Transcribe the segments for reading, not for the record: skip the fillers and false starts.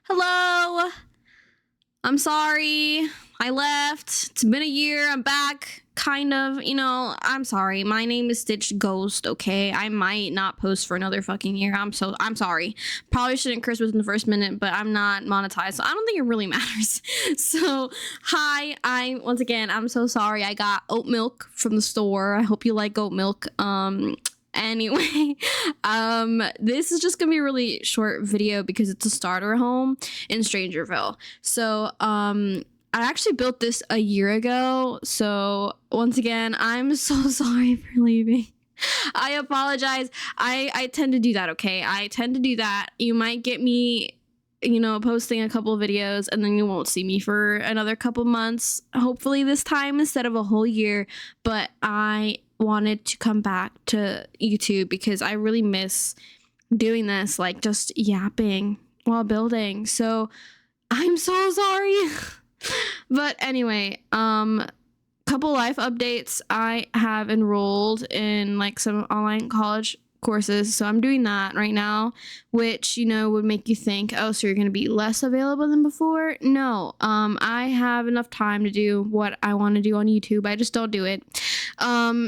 Hello. I'm sorry. I left. It's been a year. I'm back. Kind of, I'm sorry. My name is Stitched Ghost, okay? I might not post for another fucking year. I'm sorry. Probably shouldn't curse within the first minute, but I'm not monetized, so I don't think it really matters. So, hi. I'm so sorry. I got oat milk from the store. I hope you like oat milk. Anyway, this is just gonna be a really short video because it's a starter home in Strangerville. So, I actually built this a year ago. So once again, I'm so sorry for leaving. I apologize. I tend to do that, okay? I tend to do that. You might get me, posting a couple of videos and then you won't see me for another couple months. Hopefully this time instead of a whole year. But I wanted to come back to YouTube because I really miss doing this, like just yapping while building. So I'm so sorry. But anyway, couple life updates. I have enrolled in like some online college courses, so I'm doing that right now, which would make you think, oh, so you're going to be less available than before. No, I have enough time to do what I want to do on YouTube. I just don't do it.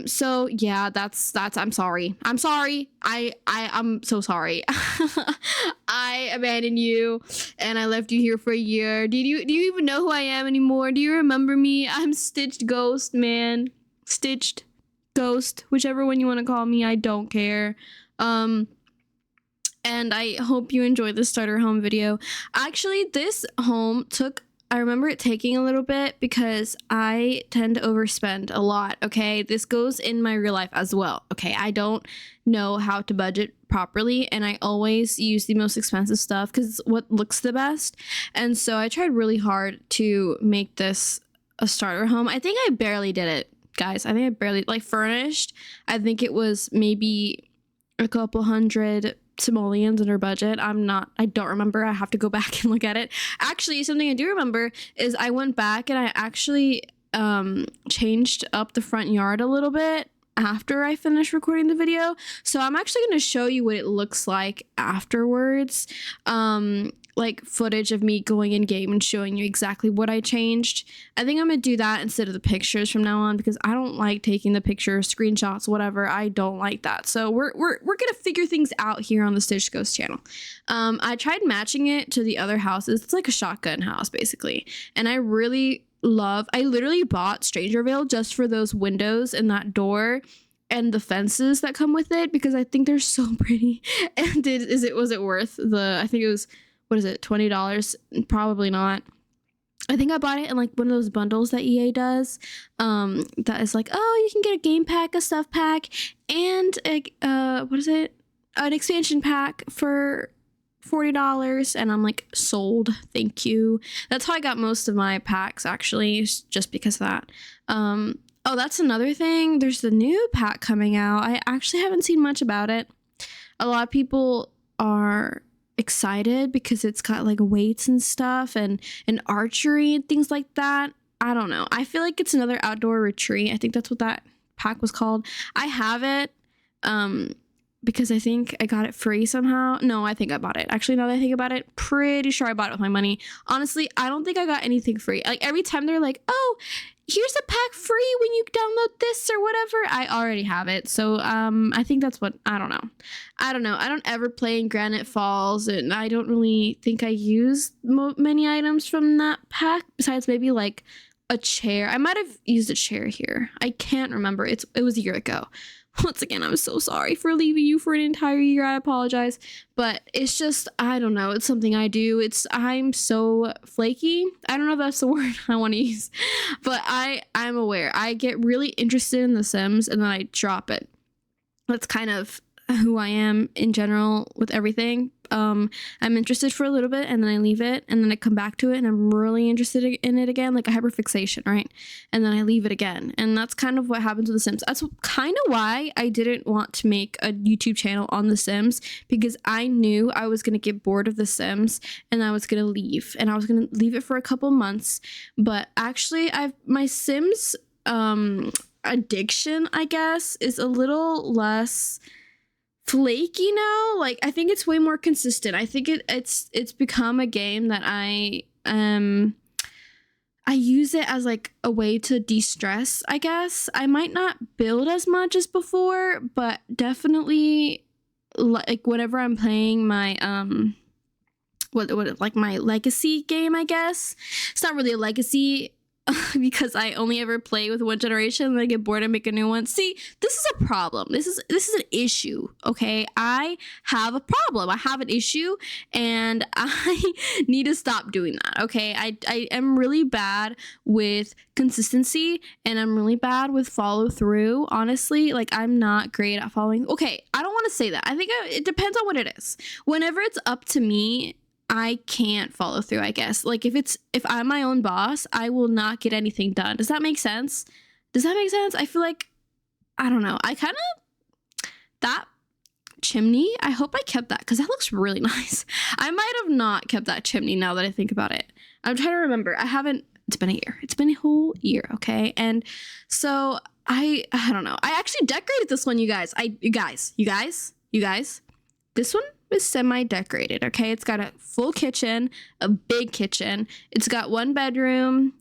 So yeah, that's I'm sorry. I'm so sorry. I abandoned you and I left you here for a year. Do you even know who I am anymore? Do you remember me? I'm Stitched Ghost, man. Stitched Ghost, whichever one you want to call me, I don't care. And I hope you enjoyed this starter home video. Actually, this home I remember it taking a little bit because I tend to overspend a lot, okay? This goes in my real life as well, okay? I don't know how to budget properly, and I always use the most expensive stuff because it's what looks the best. And so I tried really hard to make this a starter home. I think I barely did it, guys. I think I barely, furnished. I think it was maybe a couple hundred simoleons under budget. I don't remember. I have to go back and look at it. Actually, something I do remember is I went back and I actually changed up the front yard a little bit after I finished recording the video. So I'm actually going to show you what it looks like afterwards. Like footage of me going in game and showing you exactly what I changed. I think I'm gonna do that instead of the pictures from now on because I don't like taking the pictures, screenshots, whatever. I don't like that. So we're gonna figure things out here on the Stitched Ghost channel. I tried matching it to the other houses. It's like a shotgun house basically, and I literally bought Strangerville just for those windows and that door and the fences that come with it because I think they're so pretty. And was it worth I think it was, what is it, $20? Probably not. I think I bought it in like one of those bundles that EA does. That is like, oh, you can get a game pack, a stuff pack, and an expansion pack for $40. And I'm like, sold, thank you. That's how I got most of my packs, actually, just because of that. Oh, that's another thing. There's the new pack coming out. I actually haven't seen much about it. A lot of people are excited because it's got like weights and stuff and archery and things like that. I don't know. I feel like it's another outdoor retreat. I think that's what that pack was called. I have it because I think I got it free somehow. No, I think I bought it. Actually, now that I think about it, pretty sure I bought it with my money. Honestly, I don't think I got anything free. Like every time they're like, oh, here's a pack free when you download this or whatever, I already have it. So I think that's what, I don't know. I don't ever play in Granite Falls, and I don't really think I use many items from that pack besides maybe like a chair. I might have used a chair here. I can't remember. It was a year ago. Once again, I'm so sorry for leaving you for an entire year. I apologize. But it's just, I don't know. It's something I do. I'm so flaky. I don't know if that's the word I want to use. But I'm aware. I get really interested in The Sims and then I drop it. That's kind of who I am in general with everything. I'm interested for a little bit and then I leave it and then I come back to it and I'm really interested in it again, like a hyperfixation, right? And then I leave it again. And that's kind of what happens with The Sims. That's kind of why I didn't want to make a YouTube channel on The Sims, because I knew I was going to get bored of The Sims and I was going to leave, and I was going to leave it for a couple months. But actually my Sims addiction, I guess, is a little less flaky now. Like, I think it's way more consistent. I think it's become a game that I use it as like a way to de-stress, I guess. I might not build as much as before, but definitely like whenever I'm playing my what like my legacy game, I guess. It's not really a legacy because I only ever play with one generation and I get bored and make a new one. See, this is a problem. This is an issue, okay? I have a problem. I have an issue and I need to stop doing that, okay? I am really bad with consistency and I'm really bad with follow through, honestly. Like, I'm not great at following. Okay, I don't want to say that. I think it depends on what it is. Whenever it's up to me, I can't follow through, I guess. Like, if I'm my own boss, I will not get anything done. Does that make sense? I feel like, I don't know. That chimney, I hope I kept that because that looks really nice. I might have not kept that chimney now that I think about it. I'm trying to remember. It's been a year. It's been a whole year, okay? And so I don't know. I actually decorated this one, you guys. You guys. This one is semi-decorated, okay? It's got a full kitchen, a big kitchen. It's got one bedroom,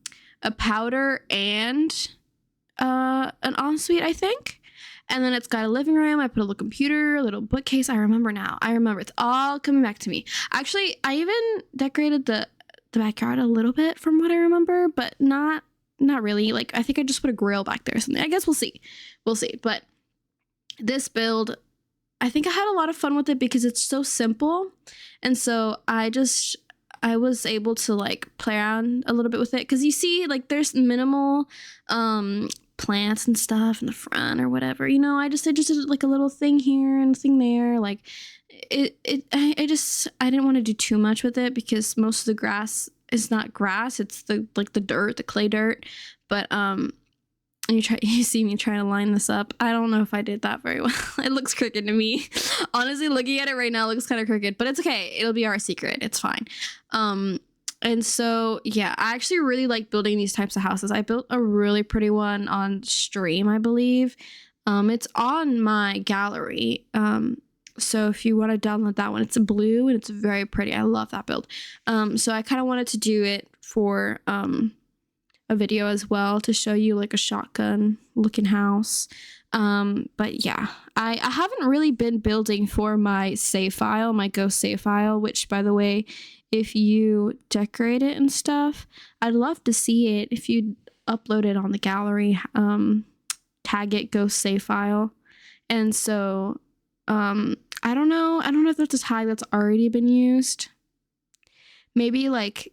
a powder, and an ensuite, I think. And then it's got a living room. I put a little computer, a little bookcase. I remember now. It's all coming back to me. Actually, I even decorated the backyard a little bit from what I remember, but not really. Like, I think I just put a grill back there or something. I guess we'll see. But this build, I think I had a lot of fun with it because it's so simple. And so I was able to like play around a little bit with it. Cause you see, like, there's minimal plants and stuff in the front or whatever, you know. I just did like a little thing here and a thing there. Like I didn't want to do too much with it because most of the grass is not grass. It's the dirt, the clay dirt. But you see me trying to line this up. I don't know if I did that very well. It looks crooked to me. Honestly, looking at it right now, it looks kind of crooked, but it's okay. It'll be our secret. It's fine. And so, yeah, I actually really like building these types of houses. I built a really pretty one on stream, I believe. It's on my gallery. So if you want to download that one, it's a blue and it's very pretty. I love that build. So I kind of wanted to do it for a video as well to show you like a shotgun looking house. But yeah, I haven't really been building for my save file, my ghost save file, which, by the way, if you decorate it and stuff, I'd love to see it. If you upload it on the gallery, tag it ghost save file. And so I don't know if that's a tag that's already been used. Maybe like,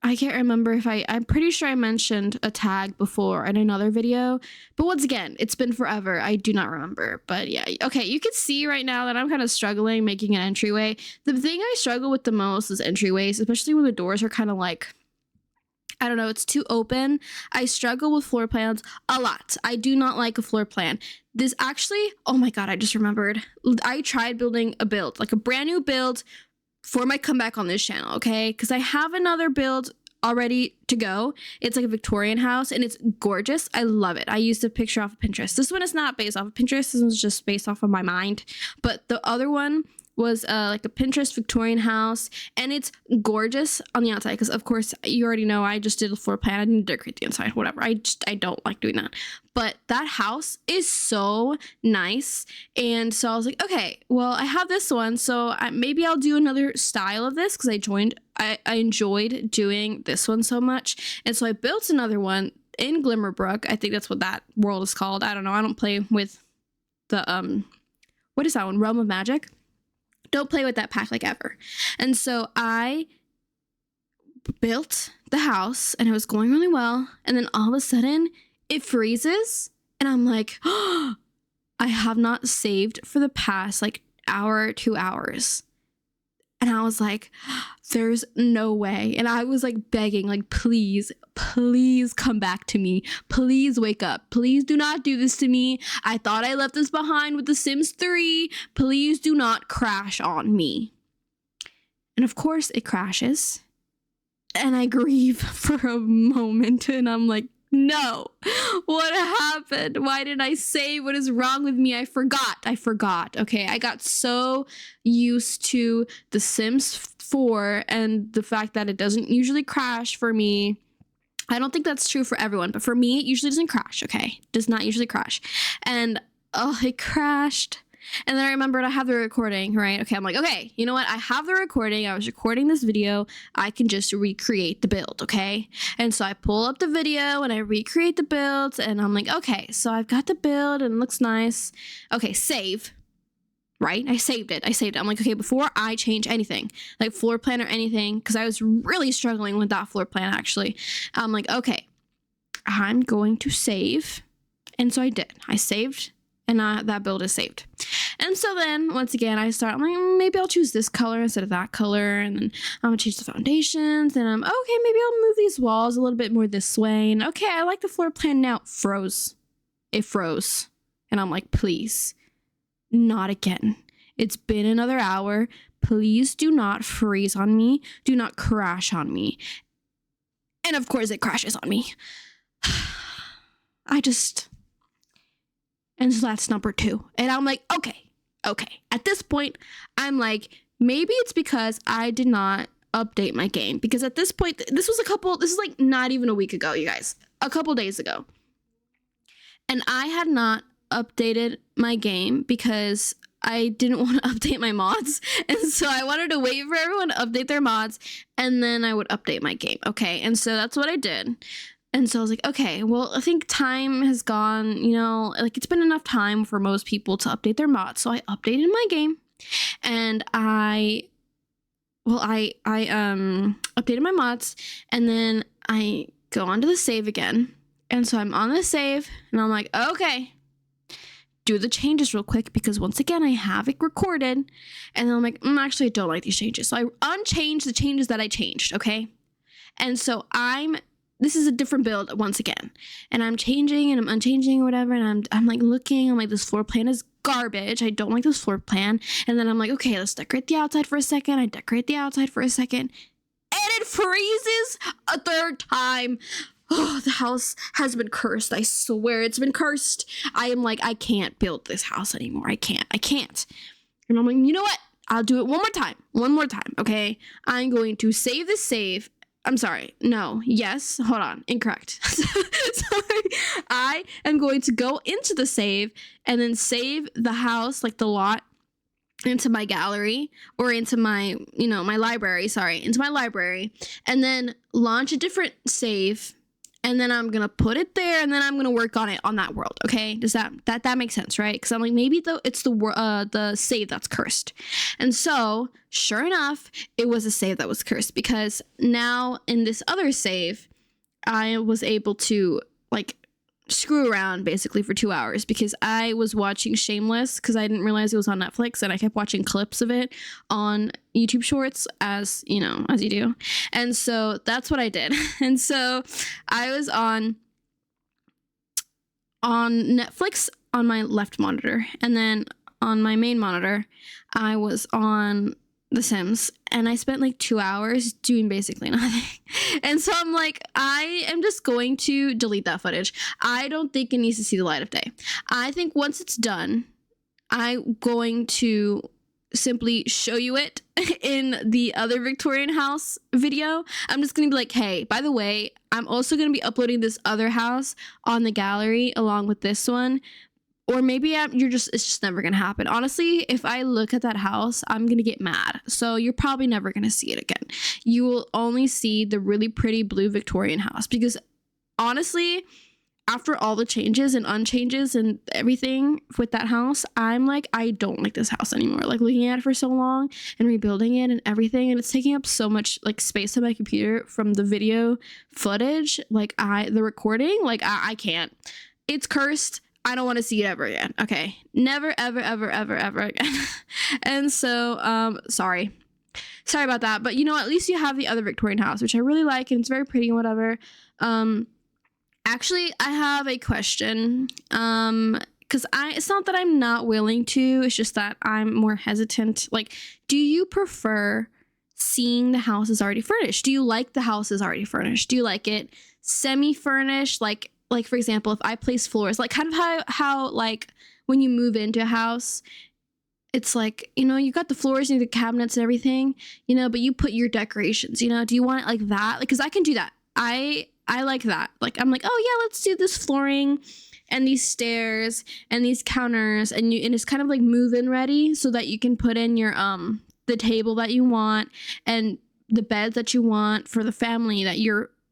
I can't remember if I'm pretty sure I mentioned a tag before in another video, but once again, it's been forever. I do not remember, but yeah. Okay, you can see right now that I'm kind of struggling making an entryway. The thing I struggle with the most is entryways, especially when the doors are kind of like, I don't know, it's too open. I struggle with floor plans a lot. I do not like a floor plan. This actually, oh my God, I just remembered. I tried building a build, like a brand new build for my comeback on this channel, okay? Because I have another build already to go. It's like a Victorian house and it's gorgeous. I love it. I used a picture off of Pinterest. This one is not based off of Pinterest. This one's just based off of my mind. But the other one was like a Pinterest Victorian house, and it's gorgeous on the outside because, of course, you already know I just did a floor plan. I didn't decorate the inside, whatever. I don't like doing that. But that house is so nice, and so I was like, okay, well, I have this one, so maybe I'll do another style of this because I enjoyed doing this one so much, and so I built another one in Glimmerbrook. I think that's what that world is called. I don't know. I don't play with the what is that one? Realm of Magic. Don't play with that pack like ever. And so I built the house and it was going really well. And then all of a sudden it freezes and I'm like, oh, I have not saved for the past like hour, 2 hours. And I was like, there's no way. And I was like begging, like, please come back to me. Please wake up. Please do not do this to me. I thought I left this behind with The Sims 3. Please do not crash on me. And of course it crashes. And I grieve for a moment and I'm like, No. What happened? Why did I save? What is wrong with me? I forgot. Okay. I got so used to The Sims 4 and the fact that it doesn't usually crash for me. I don't think that's true for everyone, but for me, it usually doesn't crash. Okay. Does not usually crash. And it crashed. And then I remembered I have the recording, right? Okay, I'm like, okay, you know what? I have the recording. I was recording this video. I can just recreate the build, okay? And so I pull up the video and I recreate the build. And I'm like, okay, so I've got the build and it looks nice. Okay, save, right? I saved it. I'm like, okay, before I change anything, like floor plan or anything, because I was really struggling with that floor plan, actually. I'm like, okay, I'm going to save. And so I did. I saved. And that build is saved. And so then, once again, I'm like, maybe I'll choose this color instead of that color. And then I'm going to change the foundations. And I'm, okay, maybe I'll move these walls a little bit more this way. And okay, I like the floor plan now. It froze. And I'm like, please, not again. It's been another hour. Please do not freeze on me. Do not crash on me. And of course, it crashes on me. And so that's number 2. And I'm like, okay. At this point, I'm like, maybe it's because I did not update my game. Because at this point, this is like not even a week ago, you guys. A couple days ago. And I had not updated my game because I didn't want to update my mods. And so I wanted to wait for everyone to update their mods. And then I would update my game. Okay. And so that's what I did. And so I was like, okay, well, I think time has gone, like it's been enough time for most people to update their mods. So I updated my game and I updated my mods and then I go onto the save again. And so I'm on the save and I'm like, okay, do the changes real quick because once again, I have it recorded. And then I'm like, actually, I don't like these changes. So I unchanged the changes that I changed, okay? And so this is a different build once again. And I'm changing and I'm unchanging or whatever. And I'm like looking, I'm like, this floor plan is garbage. I don't like this floor plan. And then I'm like, okay, let's decorate the outside for a second. I decorate the outside for a second. And it freezes a third time. Oh, the house has been cursed. I swear it's been cursed. I am like, I can't build this house anymore. I can't. And I'm like, you know what? I'll do it one more time. Okay. I'm going to save this save. I'm sorry. No. Yes. Hold on. Incorrect. Sorry. I am going to go into the save and then save the house, like the lot, into my gallery or into my, my library. Sorry. Into my library. And then launch a different save. And then I'm going to put it there and then I'm going to work on it on that world. Okay. Does that make sense? Right. Because I'm like, maybe it's the save that's cursed. And so sure enough, it was a save that was cursed because now in this other save, I was able to like screw around basically for 2 hours because I was watching Shameless because I didn't realize it was on Netflix and I kept watching clips of it on YouTube Shorts as you do. And so that's what I did. And so I was on Netflix on my left monitor and then on my main monitor I was on The Sims and I spent like 2 hours doing basically nothing. And so I'm like, I am just going to delete that footage. I don't think it needs to see the light of day. I think once it's done, I'm going to simply show you it in the other Victorian house video. I'm just going to be like, hey, by the way, I'm also going to be uploading this other house on the gallery along with this one. Or maybe it's just never going to happen. Honestly, if I look at that house, I'm going to get mad. So you're probably never going to see it again. You will only see the really pretty blue Victorian house. Because honestly, after all the changes and unchanges and everything with that house, I'm like, I don't like this house anymore. Like looking at it for so long and rebuilding it and everything. And it's taking up so much like space on my computer from the video footage. Like the recording, like I can't. It's cursed. I don't want to see it ever again. Okay. Never, ever, ever, ever, ever again. And so, sorry about that. But at least you have the other Victorian house, which I really like. And it's very pretty and whatever. Actually, I have a question. Because it's not that I'm not willing to. It's just that I'm more hesitant. Like, do you prefer seeing the house is already furnished? Do you like the house is already furnished? Do you like it semi-furnished? Like for example, if I place floors, like kind of how like when you move into a house, it's like, you know, you got the floors and the cabinets and everything, you know, but you put your decorations, you know, do you want it like that? Like, cause I can do that. I like that. Like, I'm like, oh yeah, let's do this flooring and these stairs and these counters, and it's kind of like move-in ready so that you can put in your, the table that you want and the bed that you want for the family that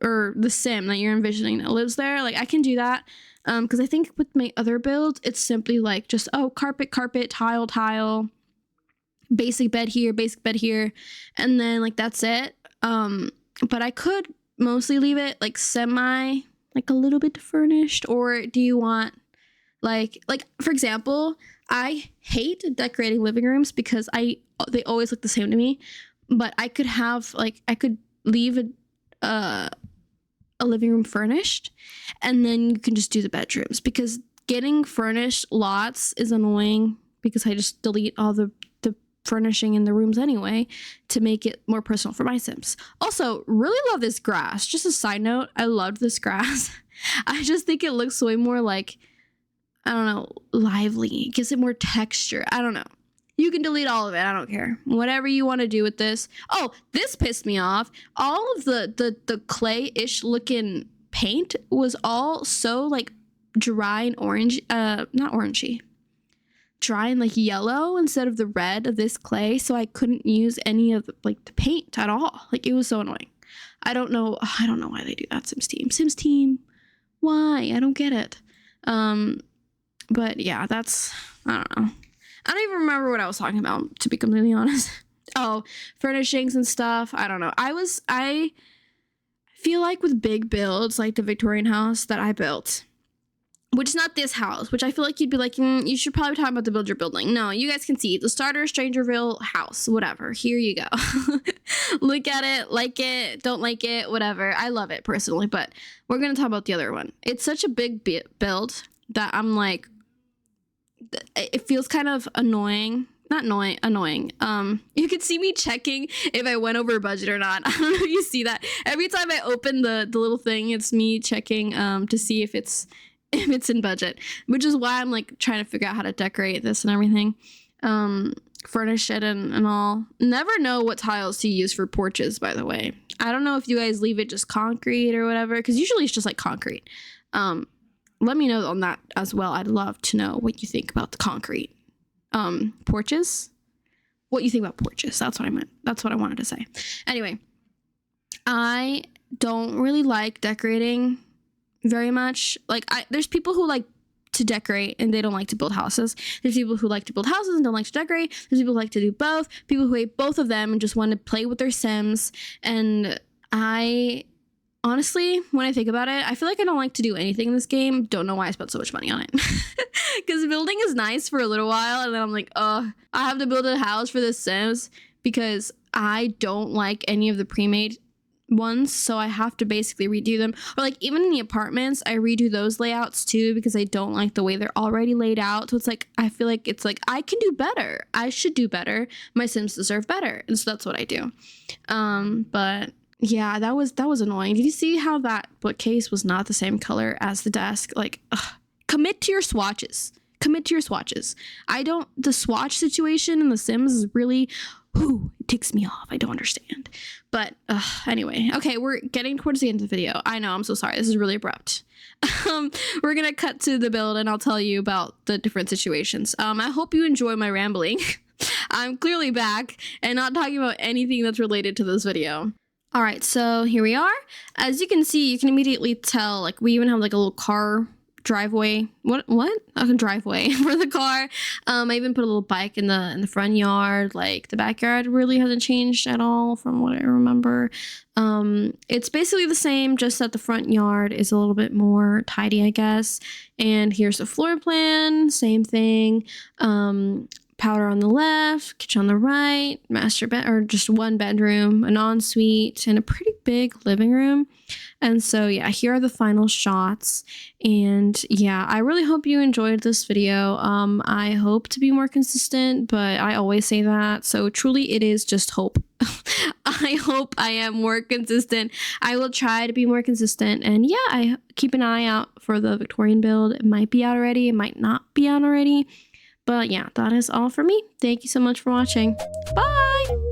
or the sim that you're envisioning that lives there. Like, I can do that. Because I think with my other builds, it's simply like just, oh, carpet, tile, basic bed here, and then like that's it. But I could mostly leave it like semi, like a little bit furnished. Or do you want like for example, I hate decorating living rooms because they always look the same to me. But I could have like, I could leave a living room furnished, and then you can just do the bedrooms, because getting furnished lots is annoying because I just delete all the furnishing in the rooms anyway to make it more personal for my Sims. Also, really love this grass. Just a side note, I loved this grass. I just think it looks way more like, I don't know, lively. It gives it more texture. I don't know. You can delete all of it. I don't care. Whatever you want to do with this. Oh, this pissed me off. All of the clay-ish looking paint was all so like dry and orange. Not orangey. Dry and like yellow instead of the red of this clay. So I couldn't use any of the paint at all. Like, it was so annoying. I don't know why they do that, Sims team. Why? I don't get it. But yeah, that's, I don't know. I don't even remember what I was talking about, to be completely honest. Oh, furnishings and stuff. I don't know. I feel like with big builds, like the Victorian house that I built, which is not this house, which I feel like you'd be like, you should probably talk about the build you're building. No, you guys can see the starter Strangerville house, whatever. Here you go. Look at it, like it, don't like it, whatever. I love it personally, but we're going to talk about the other one. It's such a big build that I'm like, it feels kind of annoying. Not annoying. You can see me checking if I went over budget or not. I don't know if you see that. Every time I open the little thing, it's me checking to see if it's in budget, which is why I'm like trying to figure out how to decorate this and everything. Furnish it and all. Never know what tiles to use for porches, by the way. I don't know if you guys leave it just concrete or whatever, because usually it's just like concrete. Let me know on that as well. I'd love to know what you think about the concrete porches. What you think about porches. That's what I meant. That's what I wanted to say. Anyway, I don't really like decorating very much. Like, there's people who like to decorate and they don't like to build houses. There's people who like to build houses and don't like to decorate. There's people who like to do both. People who hate both of them and just want to play with their Sims. And honestly, when I think about it, I feel like I don't like to do anything in this game. Don't know why I spent so much money on it. Because building is nice for a little while, and then I'm like, I have to build a house for the Sims because I don't like any of the pre-made ones, so I have to basically redo them. Or like even in the apartments, I redo those layouts too because I don't like the way they're already laid out. So it's like, I feel like it's like, I can do better. I should do better. My Sims deserve better. And so that's what I do. But yeah, that was annoying. Did you see how that bookcase was not the same color as the desk? Like, commit to your swatches. The swatch situation in The Sims is really, it ticks me off. I don't understand. But anyway, okay, we're getting towards the end of the video. I know, I'm so sorry. This is really abrupt. We're gonna cut to the build and I'll tell you about the different situations. I hope you enjoy my rambling. I'm clearly back and not talking about anything that's related to this video. All right, so here we are. As you can see, you can immediately tell, like, we even have like a little car driveway. What? A driveway for the car. I even put a little bike in the front yard. Like, the backyard really hasn't changed at all from what I remember. It's basically the same, just that the front yard is a little bit more tidy, I guess. And here's the floor plan, same thing. Powder on the left, kitchen on the right, master bed, or just one bedroom, an ensuite, and a pretty big living room. And so yeah, here are the final shots. And yeah, I really hope you enjoyed this video. I hope to be more consistent, but I always say that. So truly it is just hope. I hope I am more consistent. I will try to be more consistent. And yeah, I keep an eye out for the Victorian build. It might be out already. It might not be out already. But yeah, that is all for me. Thank you so much for watching. Bye!